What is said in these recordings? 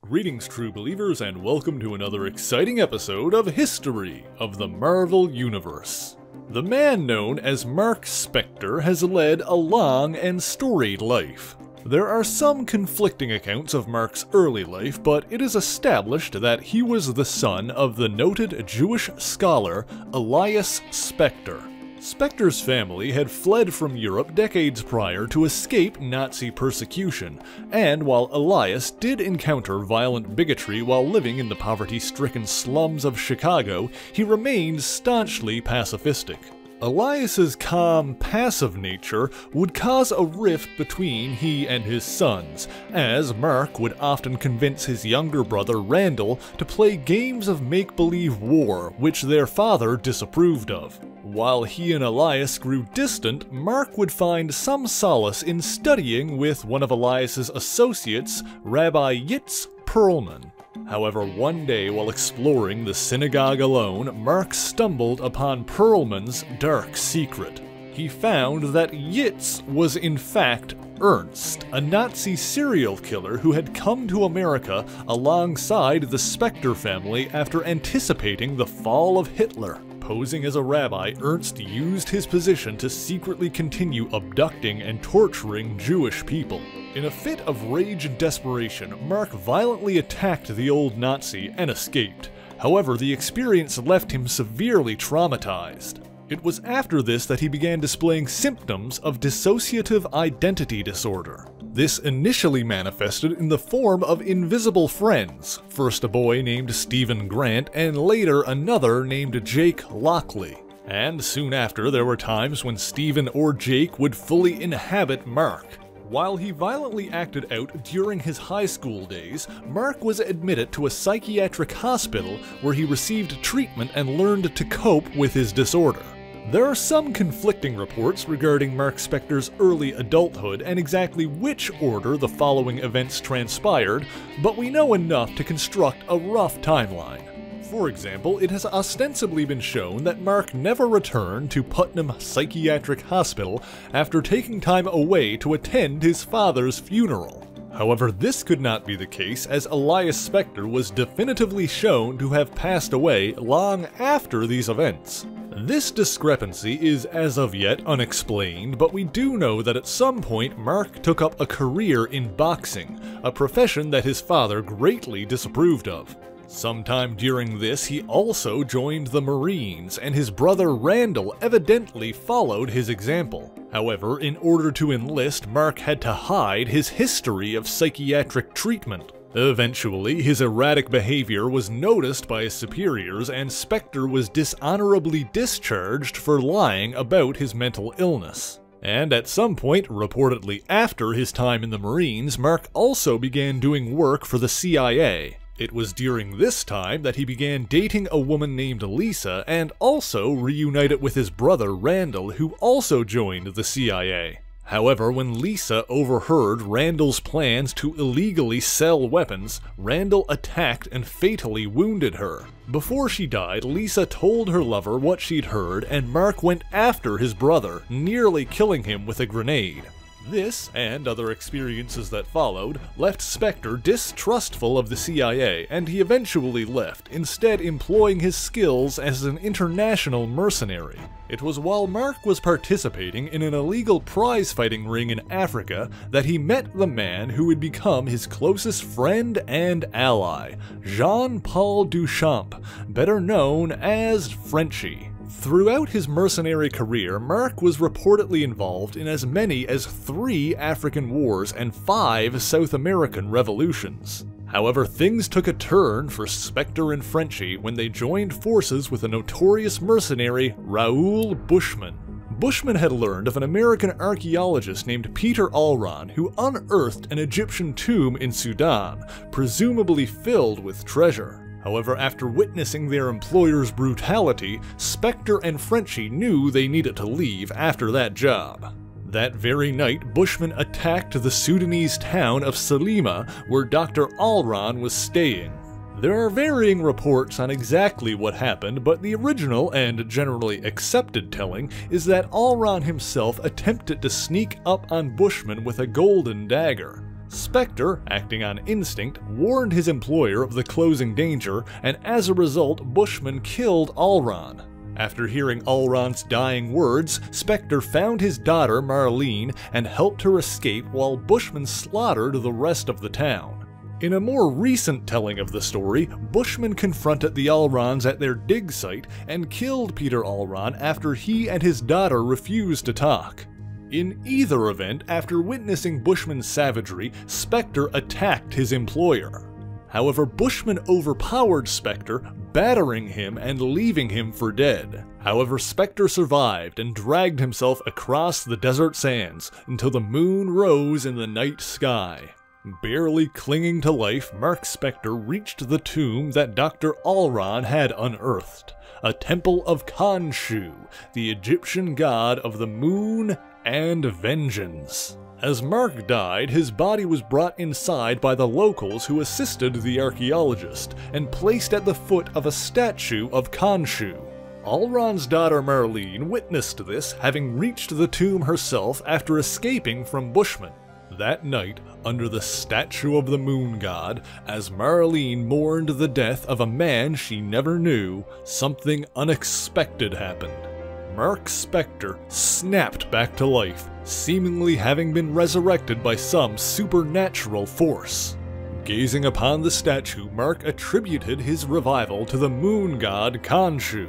Greetings, true believers, and welcome to another exciting episode of History of the Marvel Universe. The man known as Marc Spector has led a long and storied life. There are some conflicting accounts of Marc's early life, but it is established that he was the son of the noted Jewish scholar Elias Spector. Spector's family had fled from Europe decades prior to escape Nazi persecution, and while Elias did encounter violent bigotry while living in the poverty-stricken slums of Chicago, he remained staunchly pacifistic. Elias's calm, passive nature would cause a rift between he and his sons, as Marc would often convince his younger brother Randall to play games of make-believe war, which their father disapproved of. While he and Elias grew distant, Marc would find some solace in studying with one of Elias's associates, Rabbi Yitz Perlman. However, one day while exploring the synagogue alone, Marc stumbled upon Perlman's dark secret. He found that Yitz was in fact Ernst, a Nazi serial killer who had come to America alongside the Spector family after anticipating the fall of Hitler. Posing as a rabbi, Ernst used his position to secretly continue abducting and torturing Jewish people. In a fit of rage and desperation, Marc violently attacked the old Nazi and escaped. However, the experience left him severely traumatized. It was after this that he began displaying symptoms of dissociative identity disorder. This initially manifested in the form of invisible friends, first a boy named Stephen Grant and later another named Jake Lockley. And soon after, there were times when Stephen or Jake would fully inhabit Marc. While he violently acted out during his high school days, Marc was admitted to a psychiatric hospital where he received treatment and learned to cope with his disorder. There are some conflicting reports regarding Marc Spector's early adulthood and exactly which order the following events transpired, but we know enough to construct a rough timeline. For example, it has ostensibly been shown that Marc never returned to Putnam Psychiatric Hospital after taking time away to attend his father's funeral. However, this could not be the case, as Elias Spector was definitively shown to have passed away long after these events. This discrepancy is as of yet unexplained, but we do know that at some point Marc took up a career in boxing, a profession that his father greatly disapproved of. Sometime during this, he also joined the Marines, and his brother Randall evidently followed his example. However, in order to enlist, Marc had to hide his history of psychiatric treatment. Eventually, his erratic behavior was noticed by his superiors, and Spector was dishonorably discharged for lying about his mental illness. And at some point, reportedly after his time in the Marines, Marc also began doing work for the CIA. It was during this time that he began dating a woman named Lisa and also reunited with his brother Randall, who also joined the CIA. However, when Lisa overheard Randall's plans to illegally sell weapons, Randall attacked and fatally wounded her. Before she died, Lisa told her lover what she'd heard, and Marc went after his brother, nearly killing him with a grenade. This, and other experiences that followed, left Spector distrustful of the CIA, and he eventually left, instead employing his skills as an international mercenary. It was while Marc was participating in an illegal prize-fighting ring in Africa that he met the man who would become his closest friend and ally, Jean-Paul Duchamp, better known as Frenchie. Throughout his mercenary career, Marc was reportedly involved in as many as 3 African wars and 5 South American revolutions. However, things took a turn for Spector and Frenchie when they joined forces with a notorious mercenary, Raoul Bushman. Bushman had learned of an American archaeologist named Peter Alron who unearthed an Egyptian tomb in Sudan, presumably filled with treasure. However, after witnessing their employer's brutality, Spector and Frenchie knew they needed to leave after that job. That very night, Bushman attacked the Sudanese town of Salima, where Dr. Alron was staying. There are varying reports on exactly what happened, but the original and generally accepted telling is that Alron himself attempted to sneak up on Bushman with a golden dagger. Spector, acting on instinct, warned his employer of the closing danger, and as a result, Bushman killed Alron. After hearing Alron's dying words, Spector found his daughter Marlene and helped her escape while Bushman slaughtered the rest of the town. In a more recent telling of the story, Bushman confronted the Alrons at their dig site and killed Peter Alron after he and his daughter refused to talk. In either event, after witnessing Bushman's savagery, Spector attacked his employer. However, Bushman overpowered Spector, battering him and leaving him for dead. However, Spector survived and dragged himself across the desert sands until the moon rose in the night sky. Barely clinging to life, Marc Spector reached the tomb that Dr. Alron had unearthed, a temple of Khonshu, the Egyptian god of the moon and vengeance. As Marc died, his body was brought inside by the locals who assisted the archaeologist and placed at the foot of a statue of Khonshu. Alron's daughter Marlene witnessed this, having reached the tomb herself after escaping from Bushman. That night, under the statue of the moon god, as Marlene mourned the death of a man she never knew, something unexpected happened. Marc Spector snapped back to life, seemingly having been resurrected by some supernatural force. Gazing upon the statue, Marc attributed his revival to the moon god Khonshu.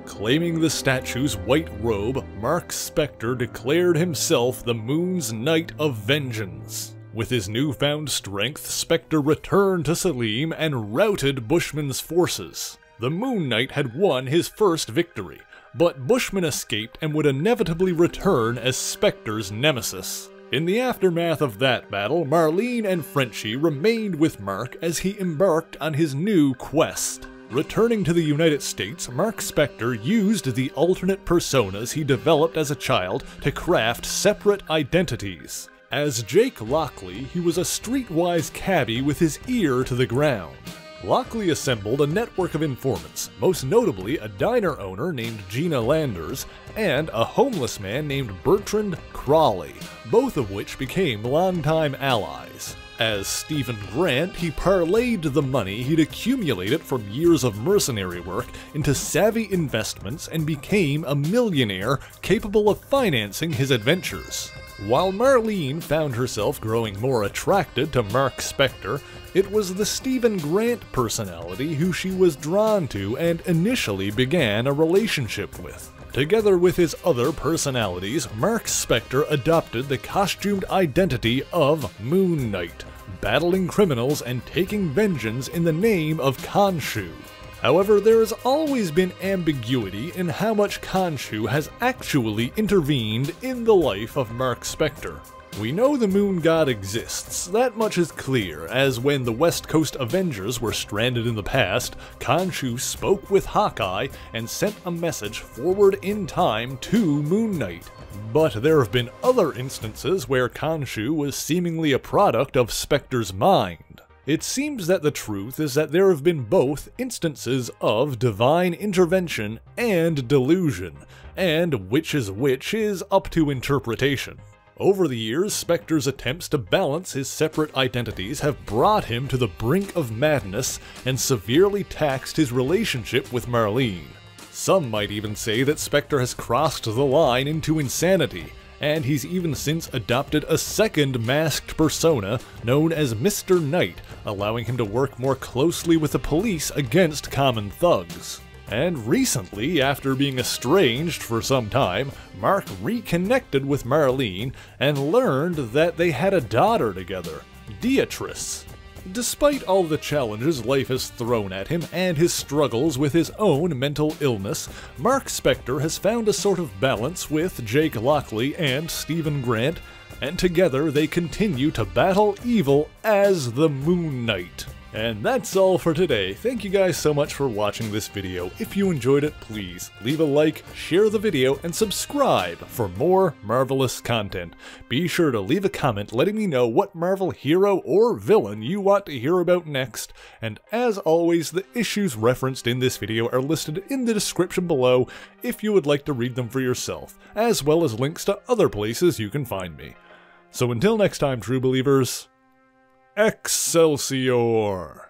Claiming the statue's white robe, Marc Spector declared himself the Moon's Knight of Vengeance. With his newfound strength, Spector returned to Salim and routed Bushman's forces. The Moon Knight had won his first victory, but Bushman escaped and would inevitably return as Spector's nemesis. In the aftermath of that battle, Marlene and Frenchie remained with Marc as he embarked on his new quest. Returning to the United States, Marc Spector used the alternate personas he developed as a child to craft separate identities. As Jake Lockley, he was a streetwise cabbie with his ear to the ground. Lockley assembled a network of informants, most notably a diner owner named Gina Landers and a homeless man named Bertrand Crawley, both of which became longtime allies. As Stephen Grant, he parlayed the money he'd accumulated from years of mercenary work into savvy investments and became a millionaire capable of financing his adventures. While Marlene found herself growing more attracted to Marc Spector, it was the Stephen Grant personality who she was drawn to and initially began a relationship with. Together with his other personalities, Marc Spector adopted the costumed identity of Moon Knight, battling criminals and taking vengeance in the name of Khonshu. However, there has always been ambiguity in how much Khonshu has actually intervened in the life of Marc Spector. We know the moon god exists, that much is clear, as when the West Coast Avengers were stranded in the past, Khonshu spoke with Hawkeye and sent a message forward in time to Moon Knight. But there have been other instances where Khonshu was seemingly a product of Spector's mind. It seems that the truth is that there have been both instances of divine intervention and delusion, and which is up to interpretation. Over the years, Spector's attempts to balance his separate identities have brought him to the brink of madness and severely taxed his relationship with Marlene. Some might even say that Spector has crossed the line into insanity, and he's even since adopted a second masked persona known as Mr. Knight, allowing him to work more closely with the police against common thugs. And recently, after being estranged for some time, Marc reconnected with Marlene and learned that they had a daughter together, Beatrice. Despite all the challenges life has thrown at him and his struggles with his own mental illness, Marc Spector has found a sort of balance with Jake Lockley and Stephen Grant, and together they continue to battle evil as the Moon Knight. And that's all for today. Thank you guys so much for watching this video. If you enjoyed it, please leave a like, share the video, and subscribe for more Marvelous content. Be sure to leave a comment letting me know what Marvel hero or villain you want to hear about next. And as always, the issues referenced in this video are listed in the description below if you would like to read them for yourself, as well as links to other places you can find me. So until next time, true believers, Excelsior!